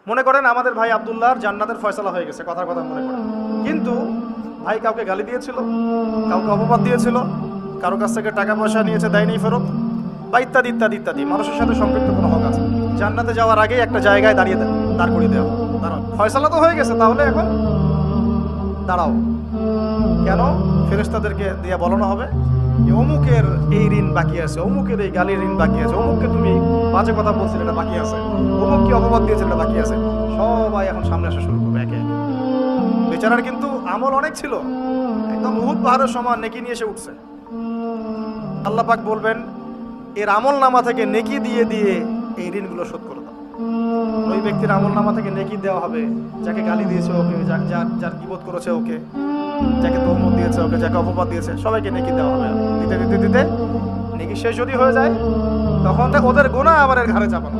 মনে করেন আমাদের ভাই আব্দুল্লাহর জান্নাতের ফয়সালা হয়ে গেছে, কথার কথা মনে করেন, কিন্তু ভাই কাউকে গালি দিয়েছিল, কাউকে অপবাদ দিয়েছিল, কারো কাছ থেকে টাকা পয়সা নিয়েছে, দেয়নি ফেরত, বা ইত্যাদি ইত্যাদি ইত্যাদি, মানুষের সাথে সম্পৃক্ত কোনো হক আছে, জান্নাতে যাওয়ার আগেই একটা জায়গায় দাঁড় করিয়ে দেওয়া, দাঁড়াও, ফয়সালা তো হয়ে গেছে, তাহলে এখন দাঁড়াও। কেন? ফেরেশতাদেরকে দিয়ে বলানো হবে যে অমুকের এই ঋণ বাকি আছে, অমুকের এই গালির ঋণ বাকি আছে, অমুককে তুমি বাজে কথা বলছিলে এটা বাকি আছে, অমুককে অপবাদ দিয়েছিল এটা বাকি আছে। সবাই এখন সামনে আসা শুরু করবে একে একে। বেচারার কিন্তু আমল অনেক ছিল, একদম উহুদ পাহাড়ের সমান নেকি নিয়ে এসে উঠছে। আল্লাহ পাক বলবেন এর আমল নামা থেকে নেকি দিয়ে দিয়ে এই ঋণগুলো শোধ করে দাও। ওই ব্যক্তির আমল নামা থেকে নেকি দেওয়া হবে, যাকে গালি দিয়েছে ওকে, যার গীবত করেছে ওকে, যাকে তহমত দিয়েছে ওকে, যাকে অপবাদ দিয়েছে সবাইকে নেকি দেওয়া হবে। দিতে দিতে দিতে নেকি শেষ যদি হয়ে যায় তখন ওদের গোনা আবার এর ঘাড়ে চাপানো।